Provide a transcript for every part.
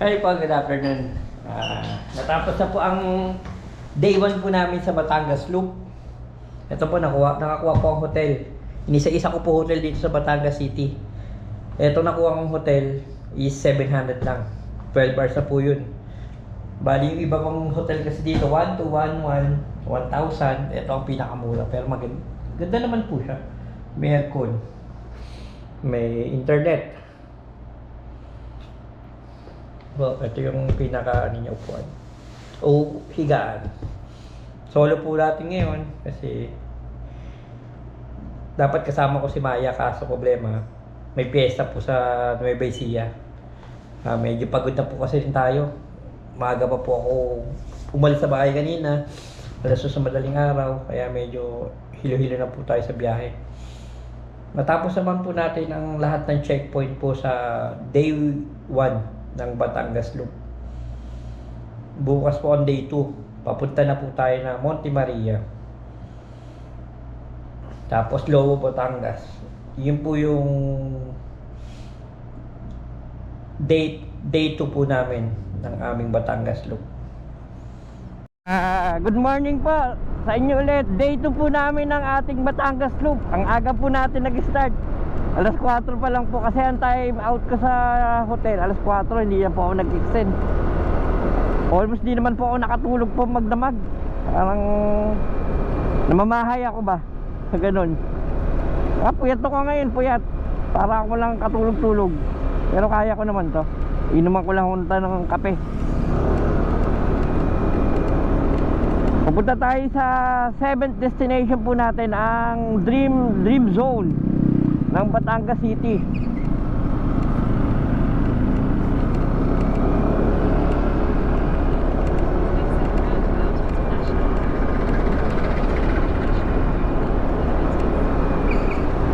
Hi po, good afternoon. Natapos na po ang day 1 po namin sa Batangas Loop. Ito po, nakakuha po ang hotel. Inisa-isa ko po hotel dito sa Batangas City. Ito nakuha kong hotel is 700 lang. 12 hours na po yun. Bali yung iba pang hotel kasi dito, 1 to 1, 1,000. Ito ang pinakamura. Pero ganda naman po siya. May aircon. May internet. Well, ito yung pinaka niya upuan o higaan. Solo po natin ngayon kasi dapat kasama ko si Maya, kaso problema may piyesta po sa Nueva Ecija. Medyo pagod na po kasi rin tayo. Maaga pa po ako umalis sa bahay kanina, alas 2 sa madaling araw, kaya medyo hilo-hilo na po tayo sa biyahe. Matapos naman po natin ang lahat ng checkpoint po sa day 1 ng Batangas Loop. Bukas po on day 2, papunta na po tayo na Monte Maria. Tapos Lobo, Batangas. Yun po yung day 2 po namin ng aming Batangas Loop. Good morning po sa inyo ulit. Day 2 po namin ng ating Batangas Loop. Ang aga po natin nag-start. Alas 4 pa lang po kasi ang time out ko sa hotel. Alas 4, hindi na po ako nag-extend. Almost di naman po ako nakatulog po magdamag. Parang namamahay ako ba? Ganun. Puyat ako ngayon, puyat. Para ako lang katulog-tulog. Pero kaya ko naman to. Inuman ko lang hunta ng kape. Pupunta tayo sa 7th destination po natin, ang Dream Zone ng Batangas City.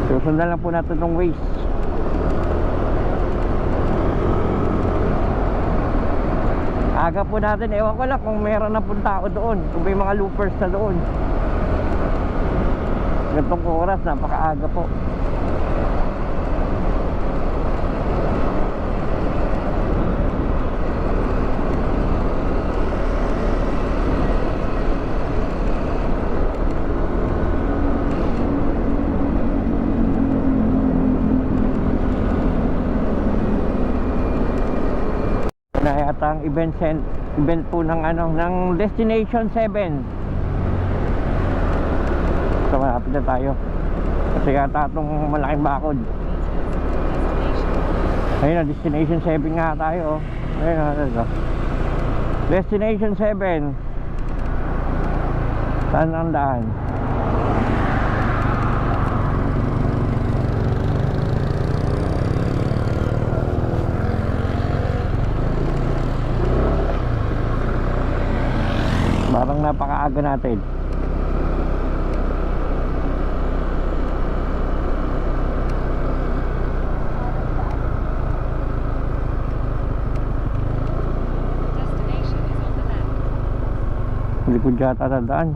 Susundan lang po natin itong Waze. Aga po natin, ewan ko lang kung meron na punta ako doon, kung may mga loopers na doon. Gantong oras, napakaaga po. Na yata ang event po ng ng Destination 7. So malapit na tayo kasi yata itong malaking bakod. Ayun na, Destination 7 nga tayo. Ayun na, Destination 7. Saan ang daan? Parang napakaaga natin. Likod yata na daan.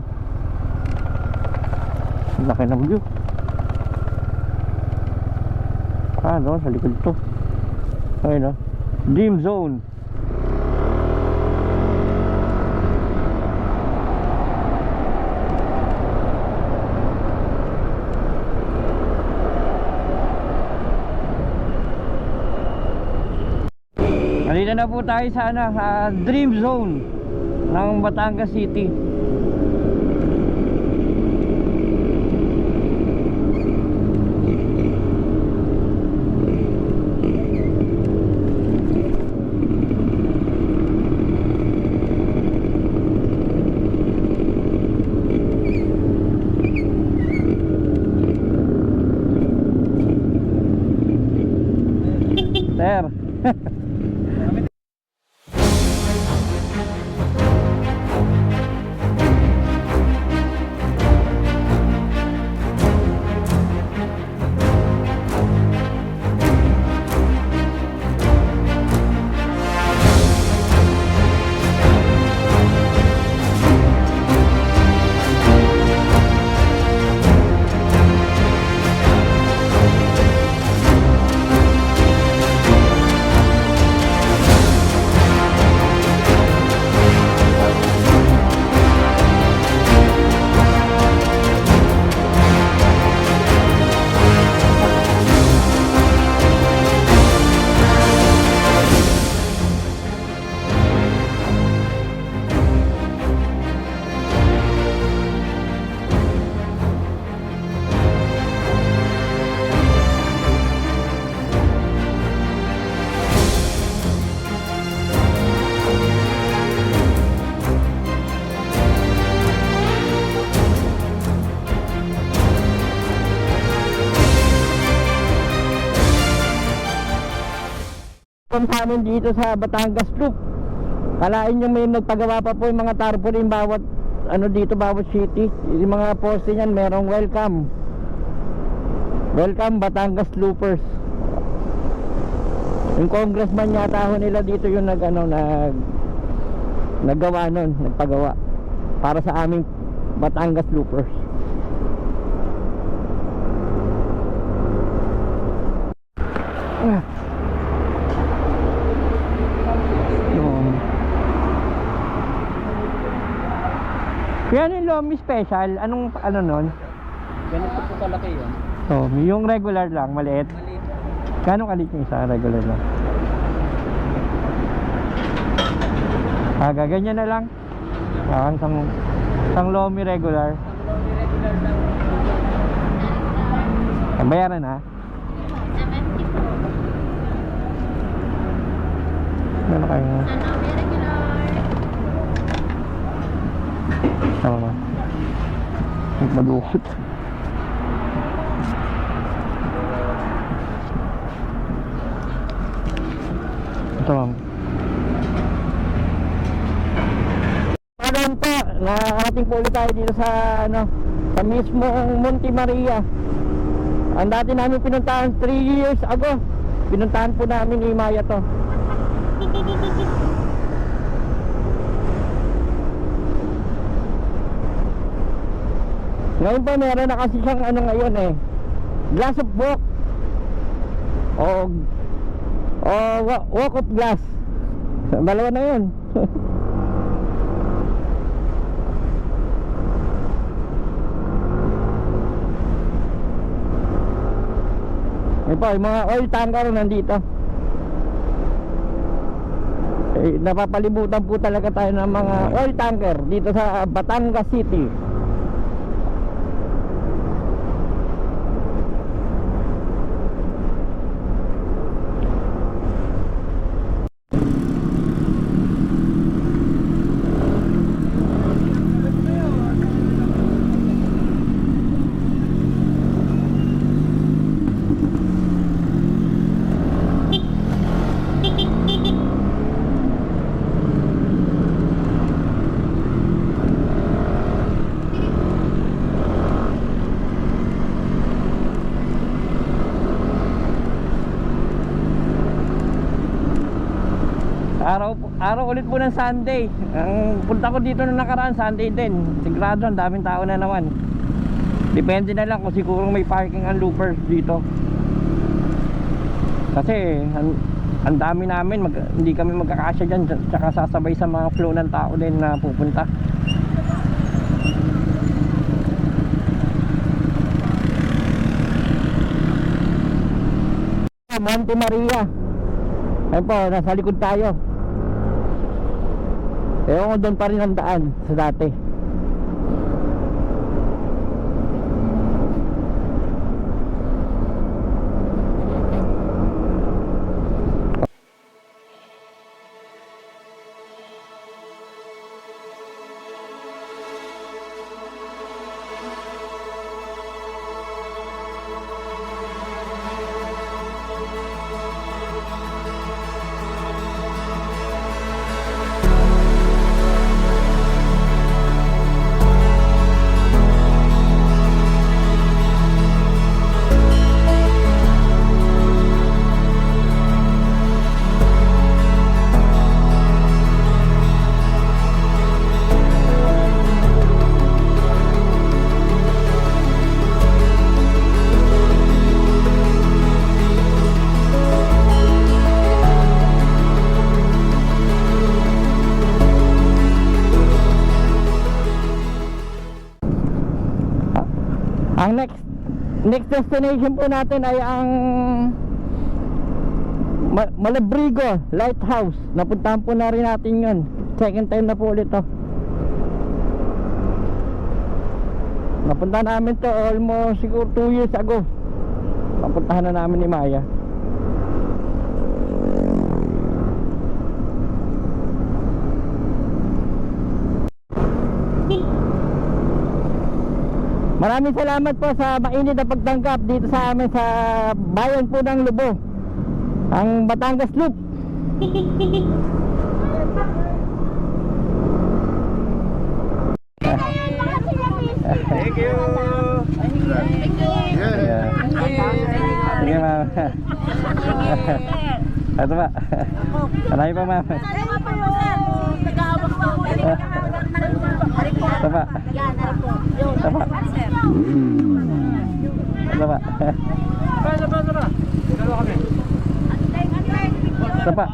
Laki ng view. Doon sa likod to. Ayun o, Dream Zone. Halina na po tayo sa Dream Zone ng Batangas City. Sir. welcome sa amin dito sa Batangas Loop. Kalain nyo may nagpagawa pa po yung mga tarpaulin bawat ano dito, bawat city. Yung mga poste niyan merong welcome. Welcome Batangas Loopers. Yung congressman yata ho nila dito yung naggawa nun, nagpagawa para sa aming Batangas Loopers. Yan yung Lomi Special, anong ano nun? Ganito po kalaki yun. Oh, yung regular lang, maliit. Maliit. Gano'ng kalit yung isa, regular lang? Gaganyan na lang. Isang Lomi regular. Ang regular lang. Ang bayaran ha? Ano kayo? Tama ba? Magmadukot. Ito ma'am. Pagod po, nakarating po ulit tayo dito sa sa mismong Monte Maria. Ang dati namin pinuntahan 3 years ago. Pinuntahan po namin ni Maya to. Ngayon pa meron na kasi siyang ngayon glass of walk o walk of glass. Dalawa na yun. Ito, yung mga oil tanker nandito. Napapalibutan po talaga tayo ng mga oil tanker dito sa Batangas City. Araw ulit po ng Sunday. Ang punta ko dito nung nakaraan Sunday din. Sigurado ang daming tao na naman. Depende na lang kung siguro may parking ang loopers dito. Kasi ang dami namin, hindi kami magkakasya dyan. Tsaka sasabay sa mga flow ng tao din na pupunta. Monte Maria. Ayun po, nasa likod tayo. Ewan ko doon pa rin ang daan sa dati. Ang next destination po natin ay ang Malabrigo Lighthouse. Napuntahan po na rin natin yun. Second time na po ulit to. Napuntahan namin to almost siguro 2 years ago. Napuntahan na namin ni Maya. Maraming salamat po sa mainit na pagtanggap dito sa amin sa bayan po ng Lubo, ang Batangas Loop. Thank you. Yeah. Sige, ma'am. Ito pa. Marami pa, ma'am. Ito pa. Ito pa. Ito pa. Ito pa.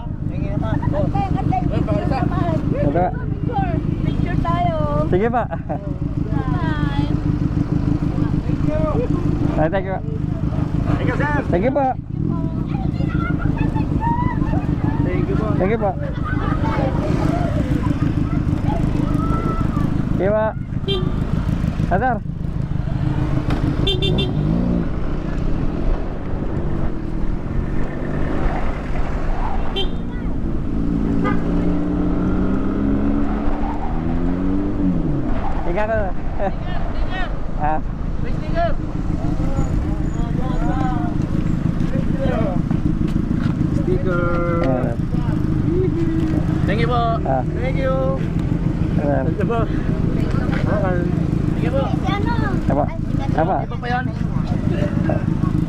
Ito pa. Picture tayo. Sige pa. Ay, thank you. Thank you, sir. Thank you po. Thank you po. Thank you po. Sige po. Adar. Ika ka. Ah. Sticker. Thank you po. Ah. Thank you. Adar. Thank you po. Thank you po. Apa? Apa? Iba pa yan?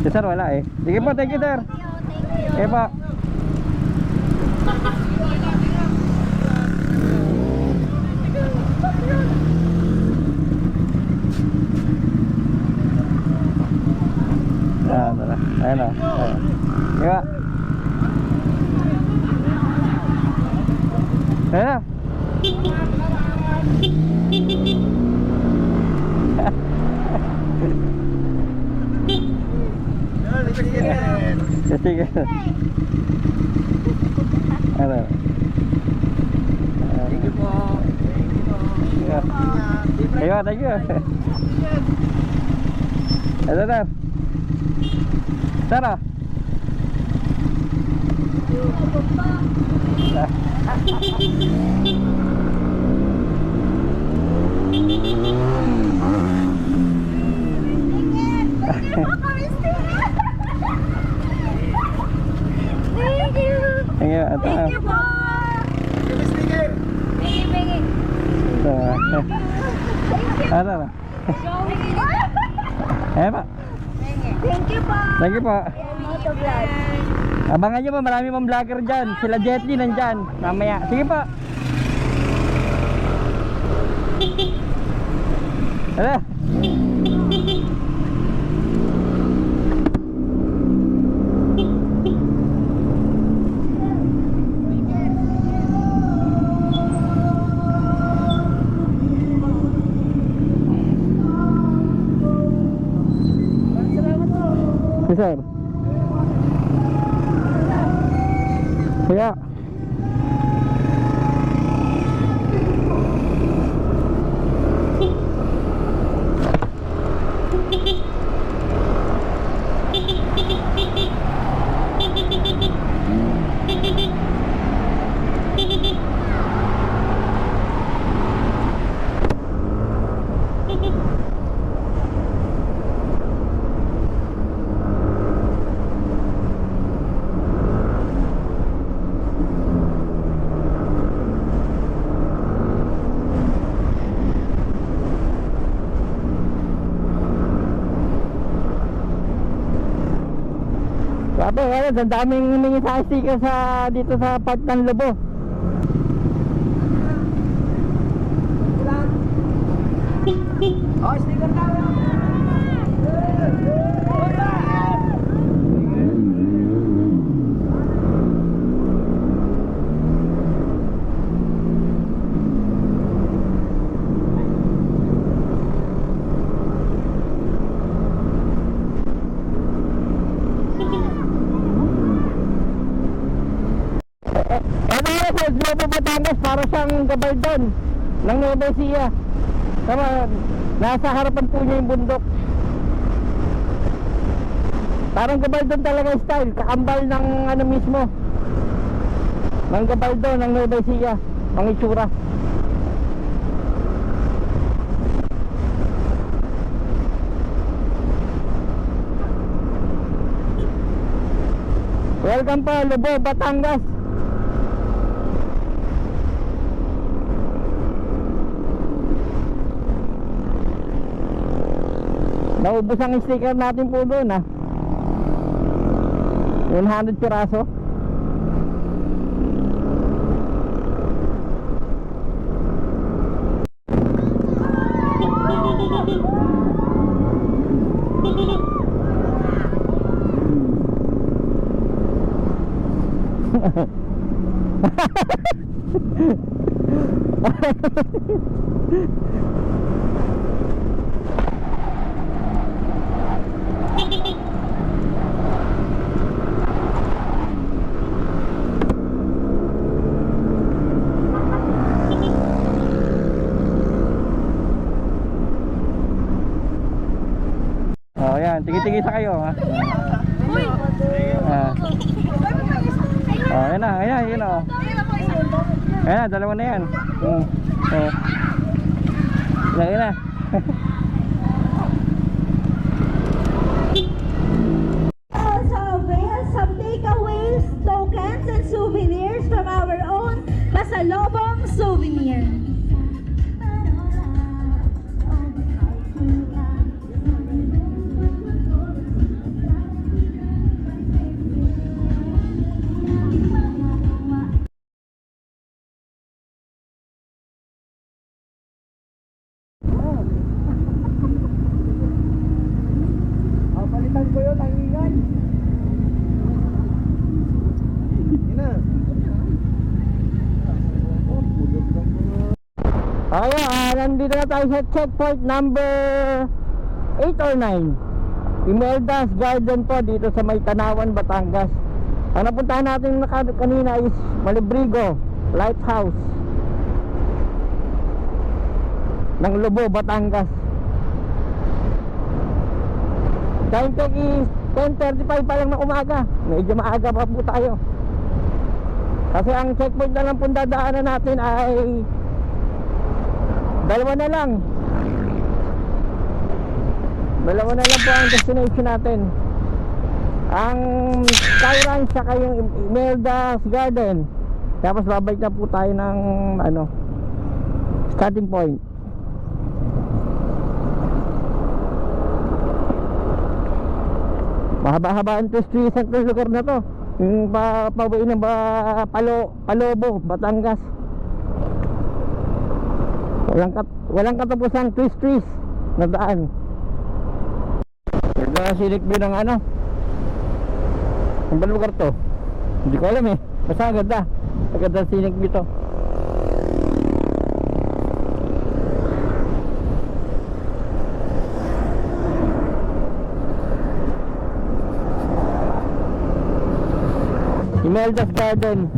Si sir wala eh. Sige po, thank you sir. Sige po. Ah, ano na. Ayan o. Sige po. Ayan na. Sige. Ano? Thank you po. Ayo, thank you. Ito na. Tara. Thank you. Thank you. Ito. Thank you po. Sticker. Bingit. Ito. Ano na? Eh pa. Thank you po. Thank you po. Motovlog. Abangan nyo po, marami pang vlogger dyan. Sila Jetly nandyan. Mamaya. Sige po. Ano? Si sir. Kaya. Grabe, ngayon, ang daming humingi sa sticker sa dito sa part ng Lobo. Oh, sticker tayo. Ano nga sa Lobo, Batangas, para siyang gabaldon ng Nueva Ecija. Tama, nasa harapan po niya yung bundok. Parang gabaldon talaga yung style, kakambal ng ano mismo, ng gabaldon ng Nueva Ecija, ang itsura. Welcome po, Lobo, Batangas. Naubos ang sticker natin po doon 100 piraso. Oh, yan. Tigi-tigi sa kayo, ha? Ah. Oh, yan na. Ayan, yun o. Ayan na, dalawa na yan. Oh. Yan na. Also avail some takeaways, tokens, and souvenirs from our own Pasalobong Souvenir. Palitan ko yun, ang ingay. Ina. Okay, nandito na tayo sa checkpoint number 8 or 9. Imeldas Garden po dito sa May Tanawan, Batangas. Ang napuntahan natin kanina is Malibrigo Lighthouse ng Lobo, Batangas. Time check is 10:35 pa lang na umaga. Medyo maaga pa po tayo. Kasi ang checkpoint na lang pong dadaanan natin ay dalawa na lang po ang destination natin. Ang Sky Ranch saka yung Imeldas Garden. Tapos babalik na po tayo ng starting point. Mahaba-haba ang twist ang lugar na to. Yung pauwi ng Palobo, Batangas. Walang katapusang twist na daan. Ganda silik view ng Ang ba lugar to? Hindi ko alam eh. Basta ganda. Ganda silik view to. Imeldas Garden.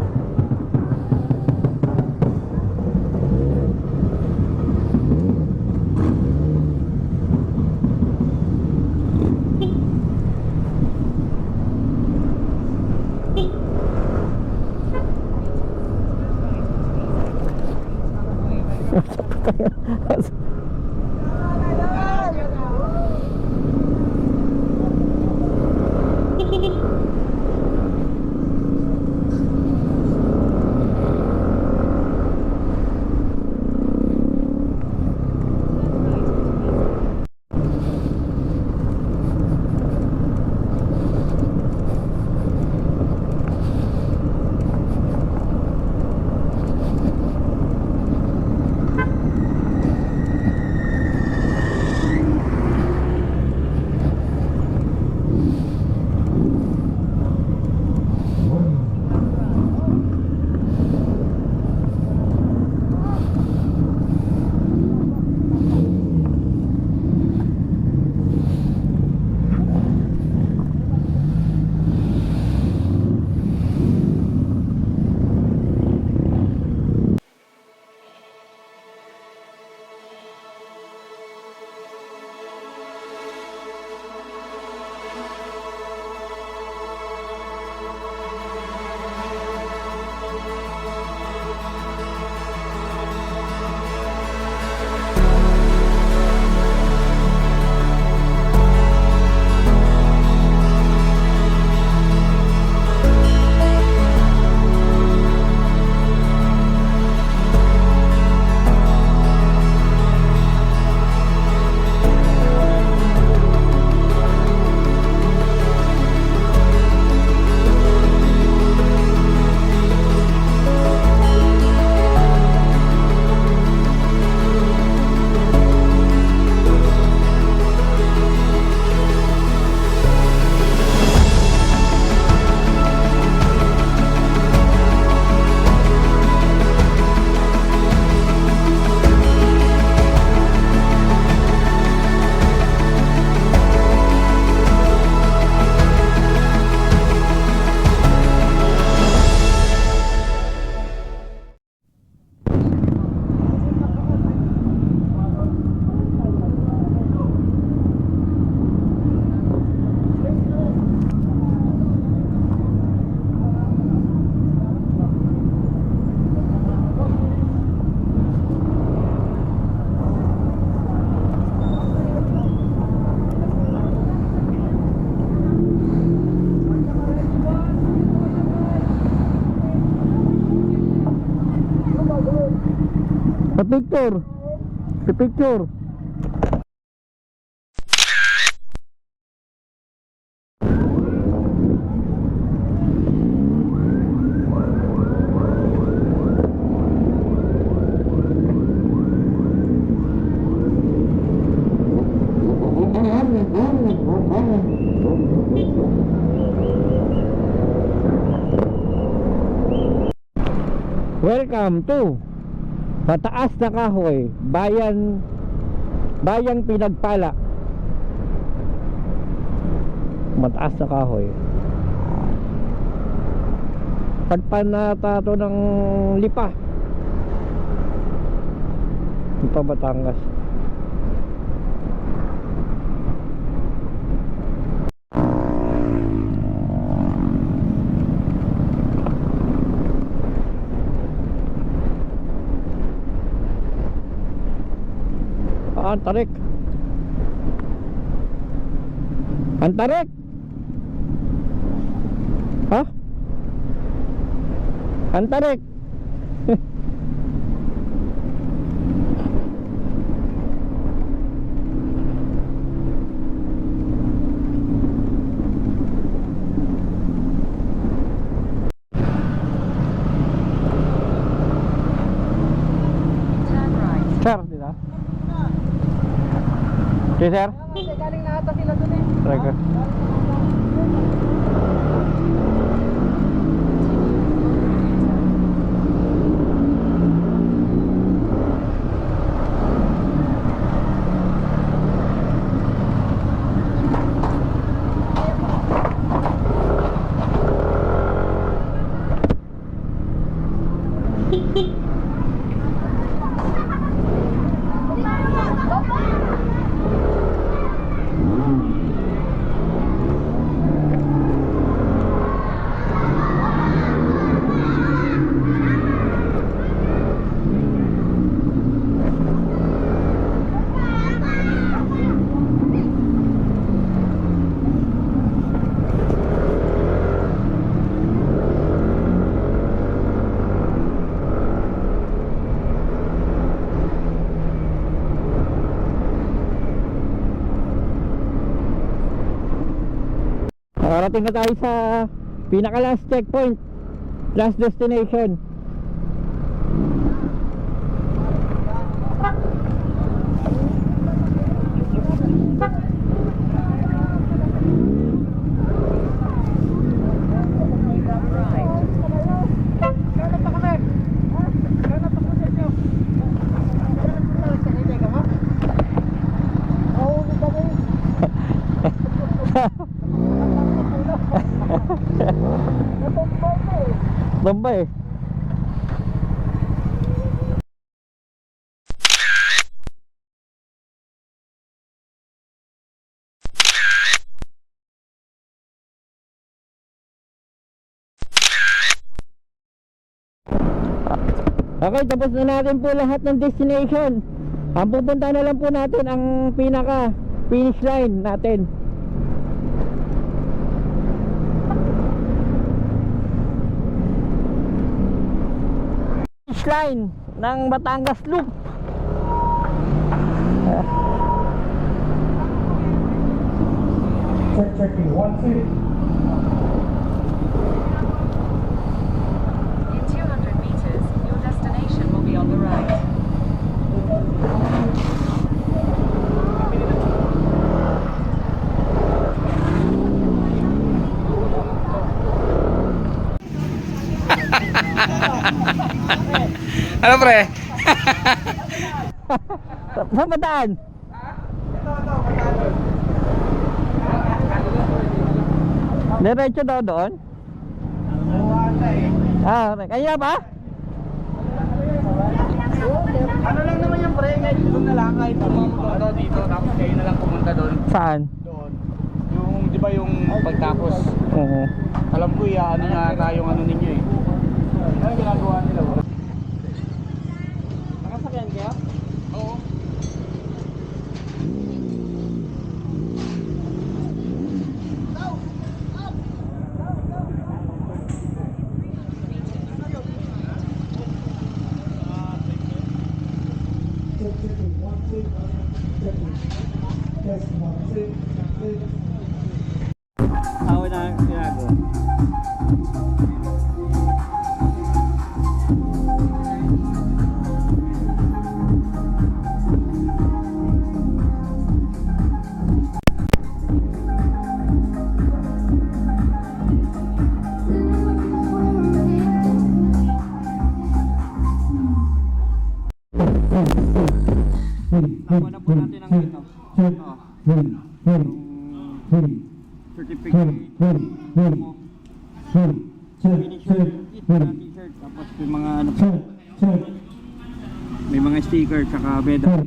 picture. Si picture. Welcome to Mataas na Kahoy, Bayang Pinagpala. Mataas na Kahoy. Padpan na tato ng Lipa. Lipa, Batangas. Antarik. Antarik. Ha? Antarik. Sir, dito. Okay, sir? Galing na ata sila dun eh. Try ko. Nakarating na tayo sa pinaka last checkpoint, last destination. Bombay. Okay, tapos na natin po lahat ng destination. Ang pupunta na lang po natin ang pinaka finish line natin. Finish line ng Batangas Loop. Checking 1 feet. In 200 meters, your destination will be on the right. Ano pre? Saan ba daan? Diretso daw doon? Ah, kaya ba? Ano lang naman yung pre, ngayon doon na lang kahit pumunta dito, tapos kayo na lang pumunta doon. Saan? Doon. Yung, di ba yung pagtapos, Oo. alam ko ano nga tayong ano ninyo eh. Ano yung ginagawa nila? Nakasakyan kaya? Oo. Ako na ginagawa. Nakuha na po natin ang ito. Certificate. Finisher kit na t-shirt. Tapos may mga ano pa. May mga sticker tsaka medal.